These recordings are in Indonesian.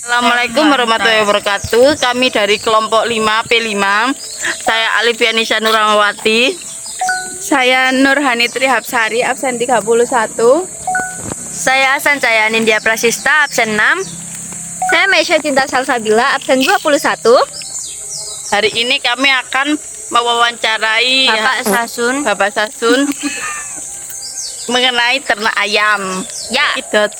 Assalamualaikum warahmatullahi wabarakatuh. Kami dari kelompok 5 P5. Saya Alifianisha Nurahmawati. Saya Nurhani Trihapsari, absen 31. Saya Sancaya Nindya Prasista, absen 6. Saya Meisha Cinta Salsabila, absen 21. Hari ini kami akan mewawancarai Bapak Sasun mengenai ternak ayam. Ya. Idot.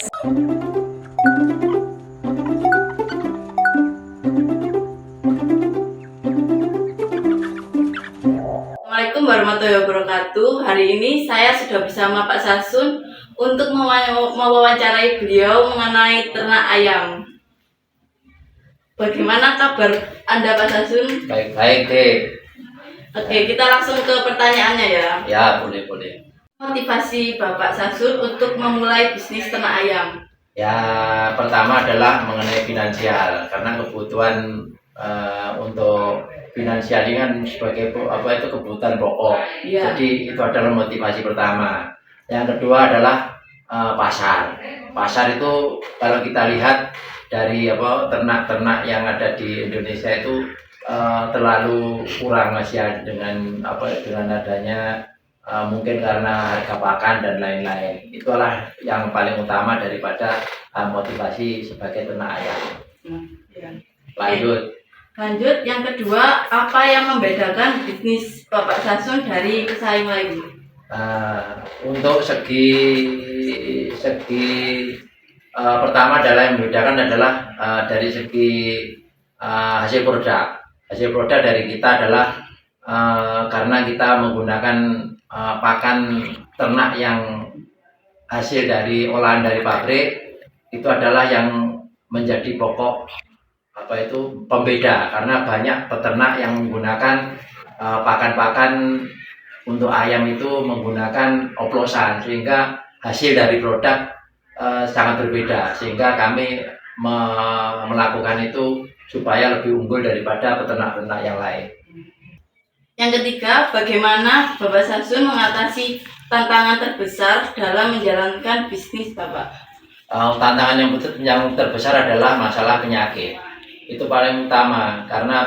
Assalamualaikum warahmatullahi wabarakatuh. Hari ini saya sudah bersama Pak Sasun untuk mewawancarai beliau mengenai ternak ayam. Bagaimana kabar Anda, Pak Sasun? Baik-baik deh. Oke, kita langsung ke pertanyaannya ya. Ya, boleh. Motivasi Bapak Sasun untuk memulai bisnis ternak ayam? Ya, pertama adalah mengenai finansial, karena kebutuhan untuk finansial ini kan sebagai kebutuhan pokok. Iya. Jadi itu adalah motivasi pertama. Yang kedua adalah pasar. Pasar itu kalau kita lihat dari ternak-ternak yang ada di Indonesia itu terlalu kurang masih dengan adanya mungkin karena harga pakan dan lain-lain. Itulah yang paling utama daripada motivasi sebagai ternak ayam. Ya. Lanjut, yang kedua, apa yang membedakan bisnis Bapak Sasun dari pesaing lain? untuk segi pertama adalah yang membedakan adalah dari segi hasil produk. Hasil produk dari kita adalah karena kita menggunakan pakan ternak yang hasil dari olahan dari pabrik, itu adalah yang menjadi pokok pembeda, karena banyak peternak yang menggunakan pakan-pakan untuk ayam itu menggunakan oplosan, sehingga hasil dari produk sangat berbeda, sehingga kami melakukan itu supaya lebih unggul daripada peternak-peternak yang lain. Yang ketiga, bagaimana Bapak Sasun mengatasi tantangan terbesar dalam menjalankan bisnis Bapak? Tantangan yang terbesar adalah masalah penyakit. Itu paling utama, karena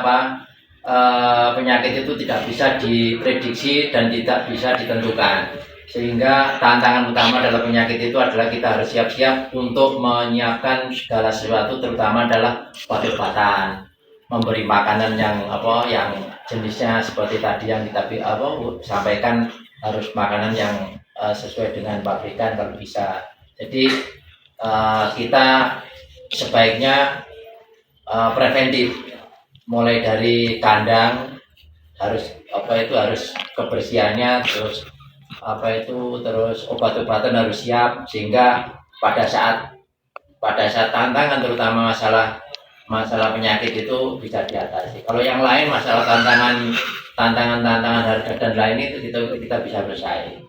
penyakit itu tidak bisa diprediksi dan tidak bisa ditentukan. Sehingga tantangan utama dalam penyakit itu adalah kita harus siap-siap untuk menyiapkan segala sesuatu, terutama adalah obat-obatan, memberi makanan yang jenisnya seperti tadi yang kita sampaikan, harus makanan yang sesuai dengan pabrikan kalau bisa. Jadi kita sebaiknya preventif, mulai dari kandang harus kebersihannya, terus obat-obatan harus siap, sehingga pada saat tantangan, terutama masalah penyakit itu bisa diatasi. Kalau yang lain masalah tantangan harga dan lain itu kita bisa bersaing.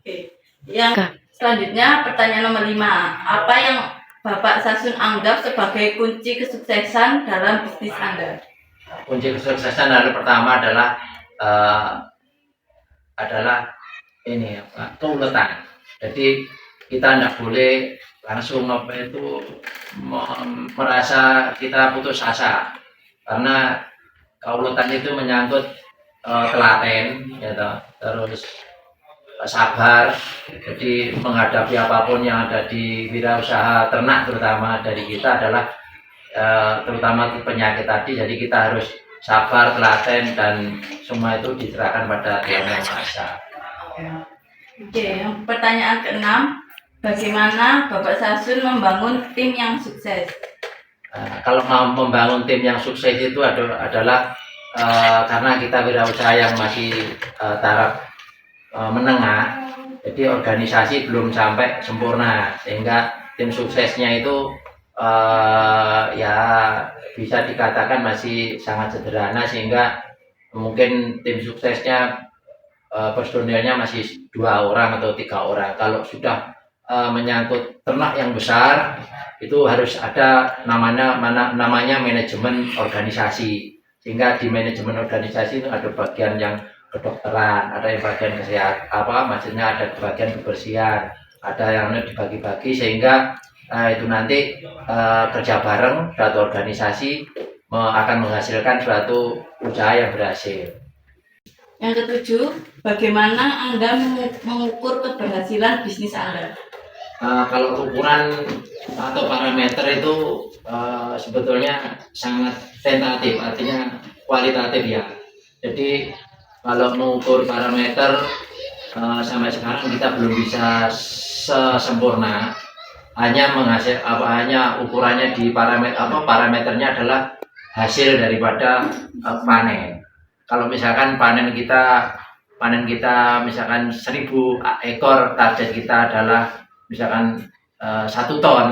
Oke. Yang selanjutnya, pertanyaan nomor 5. Apa yang Bapak Sasun anggap sebagai kunci kesuksesan dalam bisnis Anda? Kunci kesuksesan pertama adalah keuletan. Jadi kita tidak boleh langsung merasa kita putus asa, karena keuletan itu menyangkut telaten, terus sabar. Jadi menghadapi apapun yang ada di wirausaha ternak, terutama dari kita adalah terutama penyakit tadi. Jadi kita harus sabar, telaten, dan semua itu diserahkan pada Tuhan Yang Maha Esa. Oke, pertanyaan ke-6. Bagaimana Bapak Sasun membangun tim yang sukses? Kalau mau membangun tim yang sukses itu adalah karena kita wirausaha yang masih taraf menengah, jadi organisasi belum sampai sempurna, sehingga tim suksesnya itu bisa dikatakan masih sangat sederhana, sehingga mungkin tim suksesnya personilnya masih 2 orang atau 3 orang. Kalau sudah menyangkut ternak yang besar, itu harus ada namanya manajemen organisasi, sehingga di manajemen organisasi itu ada bagian yang kedokteran, ada yang bagian kesehatan, maksudnya ada bagian kebersihan, ada yang dibagi-bagi, sehingga itu nanti kerja bareng suatu organisasi akan menghasilkan suatu usaha yang berhasil. Yang ketujuh, bagaimana Anda mengukur keberhasilan bisnis Anda? Kalau ukuran atau parameter itu sebetulnya sangat tentatif, artinya kualitatif ya. Jadi kalau mengukur parameter sampai sekarang kita belum bisa sempurna. Hanya hanya ukurannya di parameternya adalah hasil daripada panen. Kalau misalkan panen kita misalkan 1.000 ekor, target kita adalah misalkan 1 ton.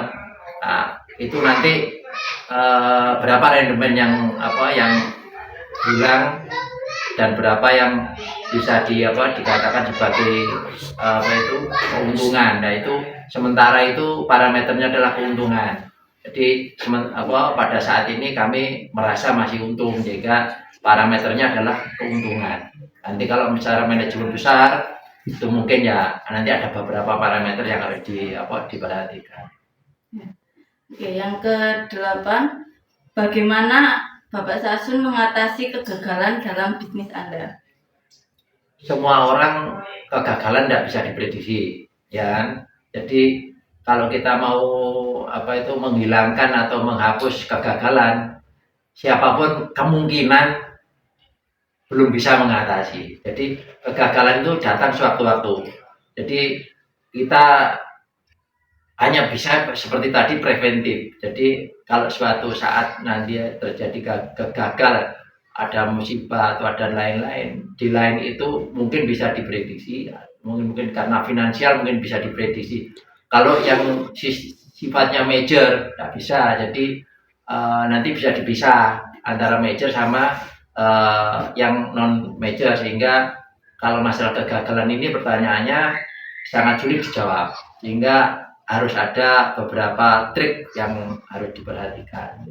Nah, itu nanti berapa rendemen yang hilang dan berapa yang bisa dikatakan sebagai keuntungan. Nah, itu sementara itu parameternya adalah keuntungan. Jadi pada saat ini kami merasa masih untung, sehingga parameternya adalah keuntungan. Nanti kalau misalnya manajemen besar itu mungkin ya nanti ada beberapa parameter yang harus diperhatikan. Oke, yang ke-8, bagaimana Bapak Sasun mengatasi kegagalan dalam bisnis Anda? Semua orang kegagalan tidak bisa diprediksi, ya kan? Jadi kalau kita mau menghilangkan atau menghapus kegagalan, siapapun kemungkinan belum bisa mengatasi. Jadi kegagalan itu datang sewaktu-waktu. Jadi kita hanya bisa seperti tadi preventif. Jadi kalau suatu saat nanti terjadi gagal, ada musibah atau ada lain-lain, di lain itu mungkin bisa diprediksi. Mungkin karena finansial mungkin bisa diprediksi. Kalau yang sifatnya major tidak bisa. Jadi nanti bisa dipisah antara major sama yang non major, sehingga kalau masalah kegagalan ini pertanyaannya sangat sulit dijawab, sehingga harus ada beberapa trik yang harus diperhatikan.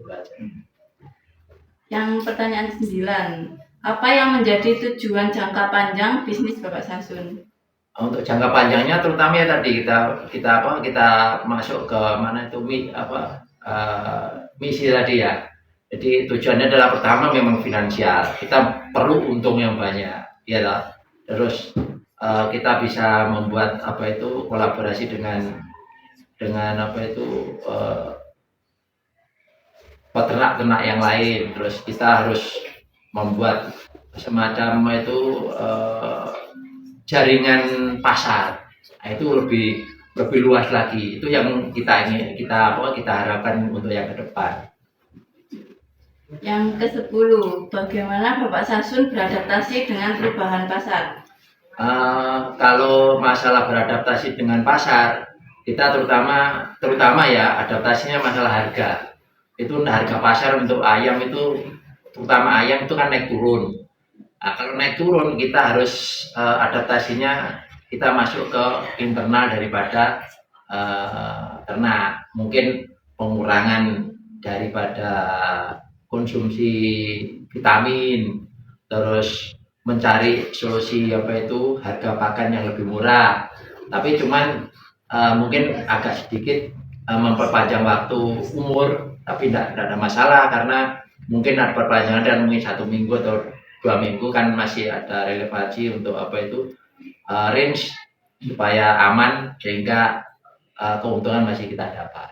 Yang pertanyaan 9, apa yang menjadi tujuan jangka panjang bisnis Bapak Sasun? Untuk jangka panjangnya terutama ya tadi kita masuk ke mana itu misi tadi ya. Jadi tujuannya adalah pertama memang finansial, kita perlu untung yang banyak, ya toh. Terus kita bisa membuat kolaborasi dengan peternak-ternak yang lain. Terus kita harus membuat semacam jaringan pasar. Nah, itu lebih luas lagi. Itu yang kita harapkan untuk yang ke depan. Yang ke-10, bagaimana Bapak Sasun beradaptasi dengan perubahan pasar? Kalau masalah beradaptasi dengan pasar, kita terutama ya adaptasinya masalah harga. Itu harga pasar untuk ayam itu, terutama ayam itu kan naik turun. Nah, kalau naik turun kita harus adaptasinya, kita masuk ke internal daripada ternak. Mungkin pengurangan daripada konsumsi vitamin, terus mencari solusi harga pakan yang lebih murah. Tapi cuman mungkin agak sedikit memperpanjang waktu umur, tapi tidak ada masalah, karena mungkin ada perpanjangan dan mungkin 1 minggu atau 2 minggu kan masih ada relevansi untuk range supaya aman, sehingga keuntungan masih kita dapat.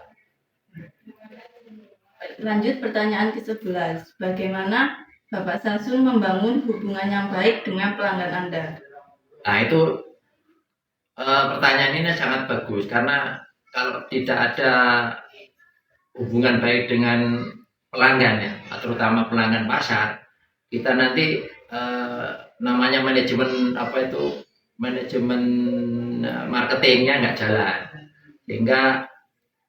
Lanjut pertanyaan ke-11, bagaimana Bapak Sasun membangun hubungan yang baik dengan pelanggan Anda? Nah, itu pertanyaan ini sangat bagus, karena kalau tidak ada hubungan baik dengan pelanggan ya, terutama pelanggan pasar, kita nanti namanya manajemen marketingnya nggak jalan, sehingga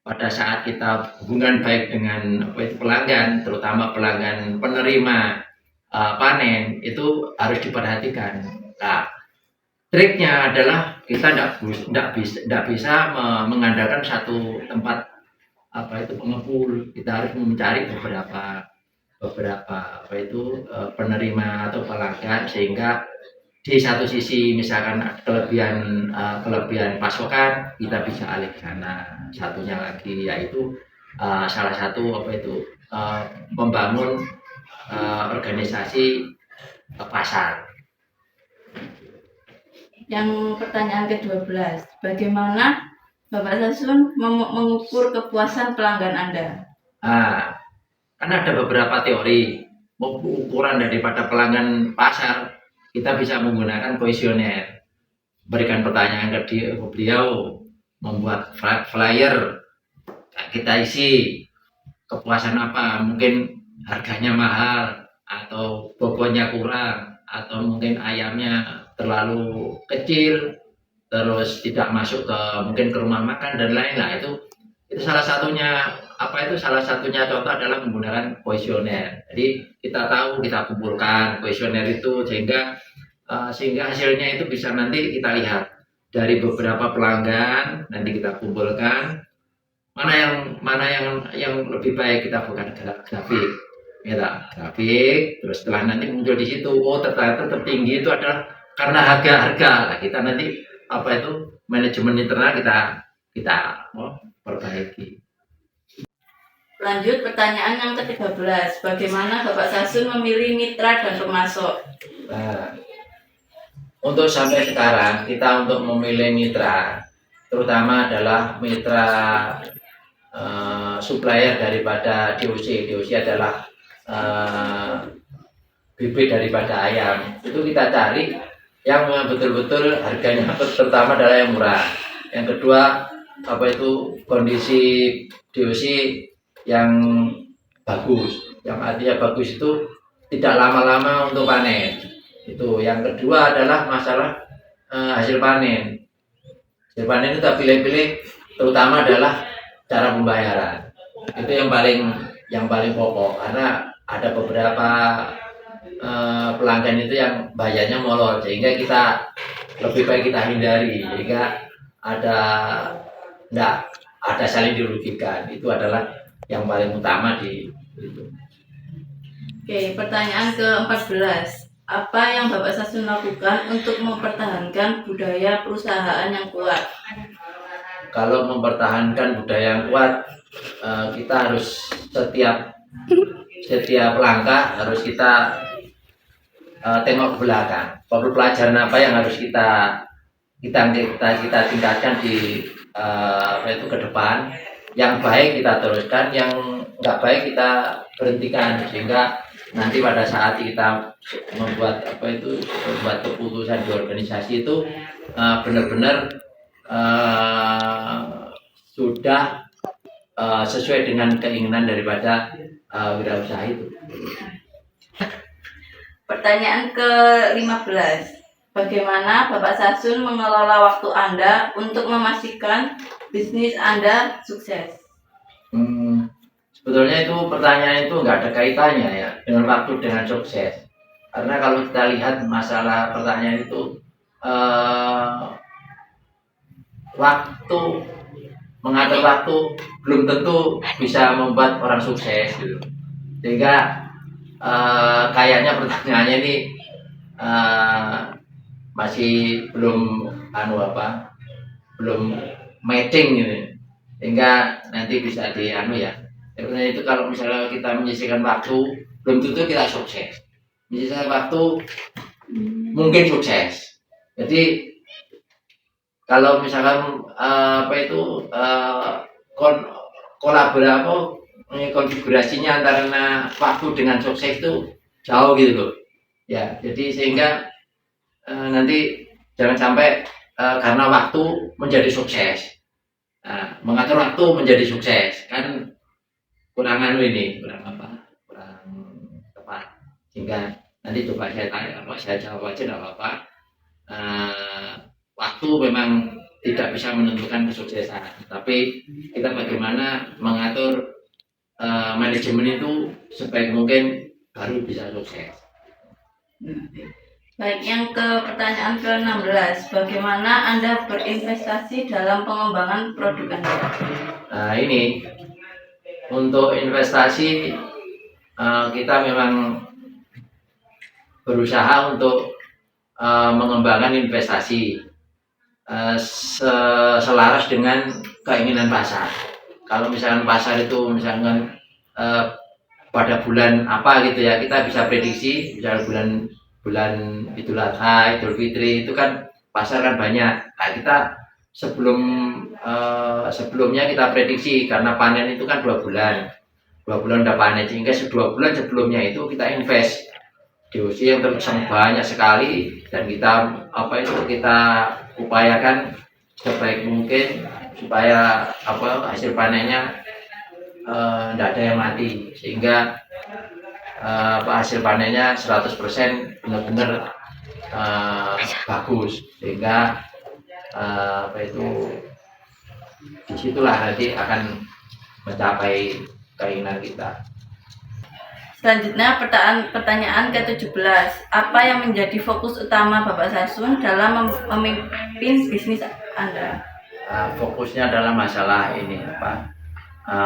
pada saat kita hubungan baik dengan pelanggan, terutama pelanggan penerima panen, itu harus diperhatikan. Nah, triknya adalah kita tidak bisa mengandalkan satu tempat pengepul. Kita harus mencari beberapa penerima atau pelanggan, sehingga di satu sisi misalkan kelebihan pasokan kita bisa alih ke sana. satunya lagi yaitu salah satu membangun organisasi pasar. Yang pertanyaan ke-12, bagaimana Bapak Sasun mengukur kepuasan pelanggan Anda? Kan ada beberapa teori ukuran daripada pelanggan pasar. Kita bisa menggunakan kuesioner, berikan pertanyaan ke beliau, membuat flyer, kita isi kepuasan apa, mungkin harganya mahal atau bobotnya kurang atau mungkin ayamnya terlalu kecil, terus tidak masuk mungkin ke rumah makan dan lain-lain. Itu salah satunya salah satunya contoh adalah menggunakan kuesioner. Jadi kita tahu, kita kumpulkan kuesioner itu sehingga hasilnya itu bisa nanti kita lihat dari beberapa pelanggan, nanti kita kumpulkan mana yang lebih baik, kita bukan grafik, grafik. Terus setelah nanti muncul di situ, ternyata tertinggi itu adalah karena harga. Nah, kita nanti manajemen internal kita perbaiki. Lanjut pertanyaan yang ke-13, bagaimana Bapak Sasun memilih mitra dan pemasok? Nah, untuk sampai sekarang kita untuk memilih mitra, terutama adalah mitra supplier daripada DOC. DOC adalah bibit daripada ayam. Itu kita cari yang betul-betul harganya pertama adalah yang murah. Yang kedua kondisi DOC yang bagus. Yang artinya bagus itu tidak lama-lama untuk panen. Itu yang kedua adalah masalah hasil panen. Hasil panen itu kita pilih-pilih, terutama adalah cara pembayaran. Itu yang paling pokok, karena ada beberapa pelanggan itu yang bayarnya molor, sehingga kita lebih baik kita hindari, sehingga ada saling dirugikan. Itu adalah yang paling utama di itu. Oke, pertanyaan ke-14. Apa yang Bapak Sasun lakukan untuk mempertahankan budaya perusahaan yang kuat? Kalau mempertahankan budaya yang kuat, kita harus setiap langkah harus kita tengok ke belakang. Pelajaran apa yang harus kita tingkatkan di ke depan. Yang baik kita teruskan, yang nggak baik kita berhentikan, sehingga nanti pada saat kita membuat keputusan di organisasi itu benar-benar sudah sesuai dengan keinginan daripada wirausaha itu. Pertanyaan ke-15. Bagaimana Bapak Sasun mengelola waktu Anda untuk memastikan bisnis Anda sukses? Sebetulnya itu pertanyaan itu nggak ada kaitannya ya dengan waktu dengan sukses. Karena kalau kita lihat masalah pertanyaan itu mengatur waktu belum tentu bisa membuat orang sukses gitu. Sehingga kayaknya pertanyaannya ini masih belum matching gitu. Sehingga nanti bisa Sebenarnya itu kalau misalnya kita menyisihkan waktu belum tentu kita sukses. Menyisihkan waktu mungkin sukses. Jadi kalau misalkan konfigurasinya antara waktu dengan sukses itu jauh gitu loh. Ya, jadi sehingga nanti jangan sampai karena waktu menjadi sukses. Mengatur waktu menjadi sukses kan kurang tepat. Sehingga nanti coba saya tanya, saya jawab aja tidak apa-apa. Waktu memang tidak bisa menentukan kesuksesan, tapi kita bagaimana mengatur manajemen itu sebaik mungkin baru bisa sukses. Baik, yang ke pertanyaan ke-16. Bagaimana Anda berinvestasi dalam pengembangan produk Anda? Nah, ini untuk investasi kita memang berusaha untuk mengembangkan investasi selaras dengan keinginan pasar. Kalau misalkan pasar itu misalkan pada bulan apa gitu ya, kita bisa prediksi misalnya bulan Idul Adha, Idul Fitri itu kan pasar kan banyak. Nah, kita sebelumnya kita prediksi karena panen itu kan 2 bulan. 2 bulan udah panen, sehingga 2 bulan sebelumnya itu kita invest di usia yang banyak sekali, dan kita kita upayakan sebaik mungkin supaya hasil panennya tidak ada yang mati, sehingga hasil panennya 100% benar-benar bagus, sehingga disitulah nanti akan mencapai keinginan kita. Selanjutnya pertanyaan ke-17. Apa yang menjadi fokus utama Bapak Sasun dalam memimpin bisnis Anda? Fokusnya adalah masalah ini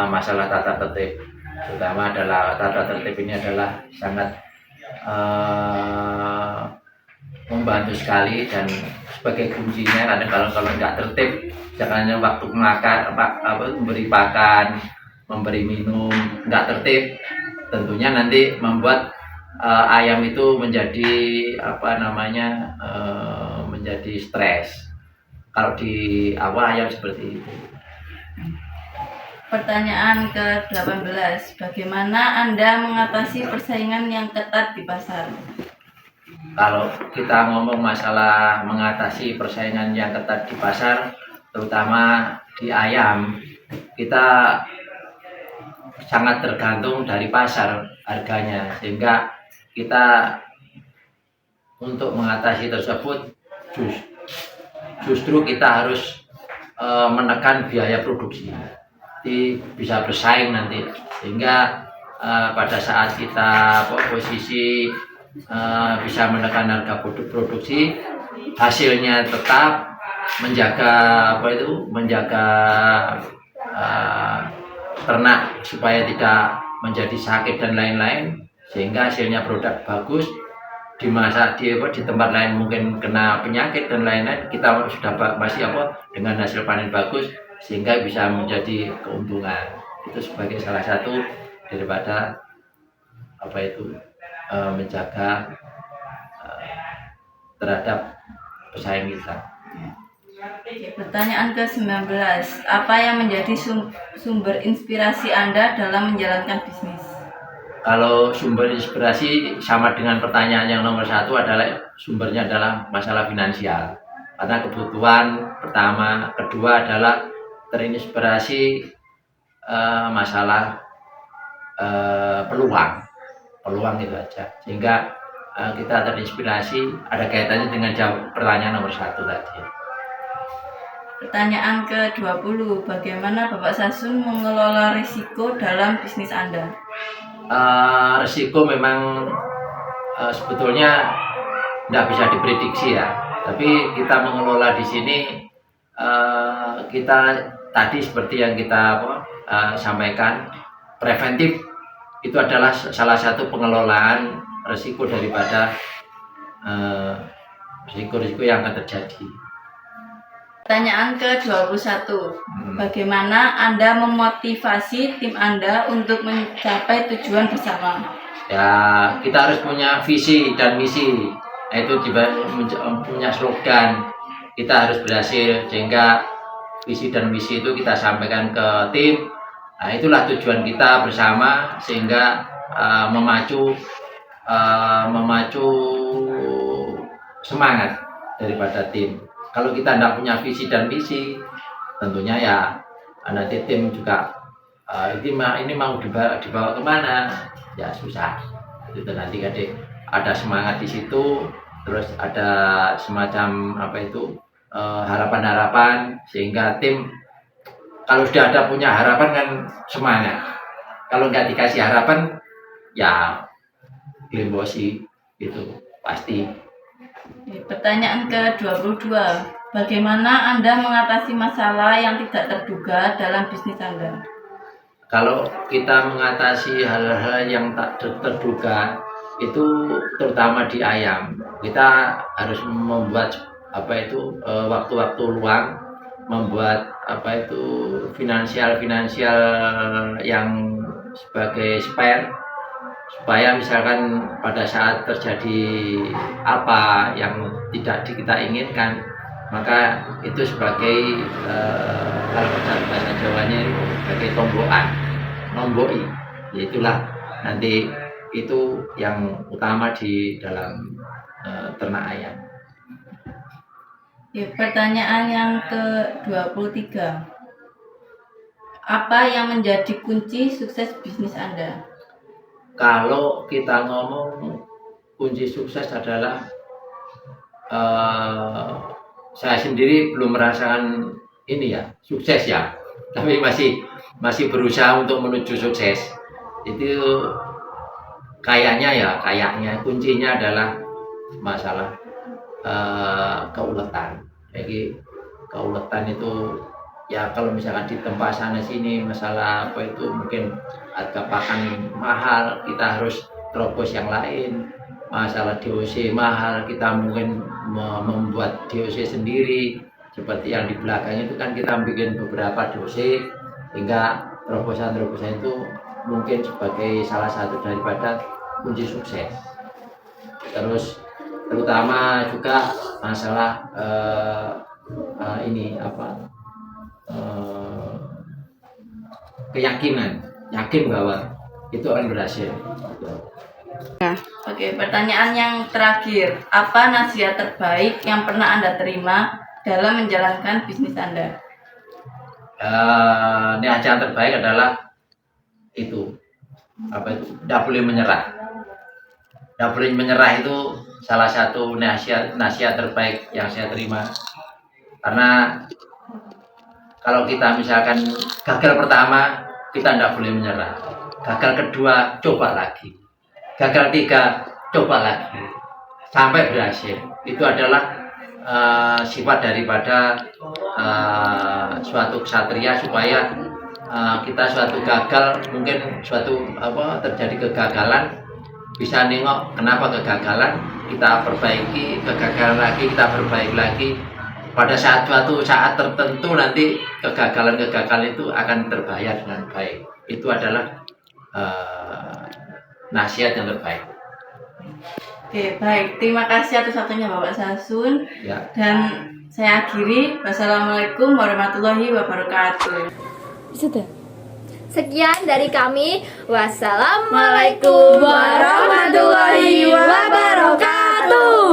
masalah tata tertib. Terutama adalah tata tertib ini adalah sangat membantu sekali, dan sebagai kuncinya karena kalau nggak tertib, jangan waktu makan memberi pakan, memberi minum nggak tertib, tentunya nanti membuat ayam itu menjadi menjadi stres kalau di awal ayam seperti itu. Pertanyaan ke-18. Bagaimana Anda mengatasi persaingan yang ketat di pasar? Kalau kita ngomong masalah mengatasi persaingan yang ketat di pasar, terutama di ayam, kita sangat tergantung dari pasar harganya, sehingga kita untuk mengatasi tersebut justru kita harus menekan biaya produksi, bisa bersaing nanti, sehingga pada saat kita posisi bisa menekan harga produksi, hasilnya tetap menjaga ternak supaya tidak menjadi sakit dan lain-lain, sehingga hasilnya produk bagus. Di tempat lain mungkin kena penyakit dan lain-lain, kita sudah masih dengan hasil panen bagus, sehingga bisa menjadi keuntungan. Itu sebagai salah satu daripada menjaga terhadap pesaing kita. Pertanyaan ke-19. Apa yang menjadi sumber inspirasi Anda dalam menjalankan bisnis? Kalau sumber inspirasi sama dengan pertanyaan yang nomor 1, sumbernya adalah masalah finansial. Karena kebutuhan pertama, kedua adalah terinspirasi masalah peluang itu aja. Sehingga kita terinspirasi, ada kaitannya dengan pertanyaan nomor 1 tadi. Pertanyaan ke-20. Bagaimana Bapak Sasun mengelola risiko dalam bisnis Anda? Risiko memang sebetulnya tidak bisa diprediksi ya, tapi kita mengelola di sini, kita tadi seperti yang kita sampaikan, preventif itu adalah salah satu pengelolaan risiko daripada risiko-risiko yang akan terjadi. Pertanyaan ke-21. Bagaimana Anda memotivasi tim Anda untuk mencapai tujuan bersama? Ya, kita harus punya visi dan misi. Nah, itu juga punya slogan. Kita harus berhasil, sehingga visi dan misi itu kita sampaikan ke tim. Nah, itulah tujuan kita bersama, sehingga memacu semangat daripada tim. Kalau kita tidak punya visi dan misi, tentunya ya nanti tim juga ini mau dibawa kemana, ya susah. Itu nanti ada semangat di situ, terus ada semacam harapan-harapan, sehingga tim kalau sudah ada punya harapan kan semangat. Kalau nggak dikasih harapan, ya glimbosi itu pasti. Pertanyaan ke-22. Bagaimana Anda mengatasi masalah yang tidak terduga dalam bisnis Anda? Kalau kita mengatasi hal-hal yang tak terduga, itu terutama di ayam, kita harus membuat waktu-waktu luang membuat apa itu finansial yang sebagai spare, supaya misalkan pada saat terjadi apa yang tidak kita inginkan, maka itu sebagai kalau bahasa Jawanya itu sebagai tombokan, nomboi, yaitulah nanti itu yang utama di dalam ternak ayam. Oke, pertanyaan yang ke-23. Apa yang menjadi kunci sukses bisnis Anda? Kalau kita ngomong kunci sukses adalah saya sendiri belum merasakan ini ya sukses ya, tapi masih berusaha untuk menuju sukses. Itu kayaknya kuncinya adalah masalah keuletan. Jadi keuletan itu ya kalau misalkan di tempat sana sini masalah apa itu mungkin harga pakan mahal, kita harus terobos yang lain. Masalah DOC mahal, kita mungkin membuat DOC sendiri. Seperti yang di belakang itu kan kita bikin beberapa DOC, hingga terobosan-terobosan itu mungkin sebagai salah satu daripada kunci sukses. Terus terutama juga masalah keyakinan, yakin bahwa itu akan berhasil. Oke, pertanyaan yang terakhir. Apa nasihat terbaik yang pernah Anda terima dalam menjalankan bisnis Anda? Nasihat terbaik adalah itu tidak boleh menyerah. Tidak boleh menyerah itu salah satu nasihat terbaik yang saya terima. Karena kalau kita misalkan gagal pertama, kita tidak boleh menyerah. Gagal kedua, coba lagi. Gagal tiga, coba lagi. Sampai berhasil. Itu adalah sifat daripada suatu ksatria, supaya kita suatu gagal, mungkin suatu terjadi kegagalan, bisa nengok kenapa kegagalan, kita perbaiki, kegagalan lagi, kita perbaiki lagi. Pada suatu saat tertentu nanti kegagalan itu akan terbayar dengan baik. Itu adalah nasihat yang terbaik. Oke, baik. Terima kasih atas waktunya Bapak Sasun. Ya. Dan saya akhiri. Wassalamualaikum warahmatullahi wabarakatuh. Sudah. Sekian dari kami. Wassalamualaikum warahmatullahi wabarakatuh.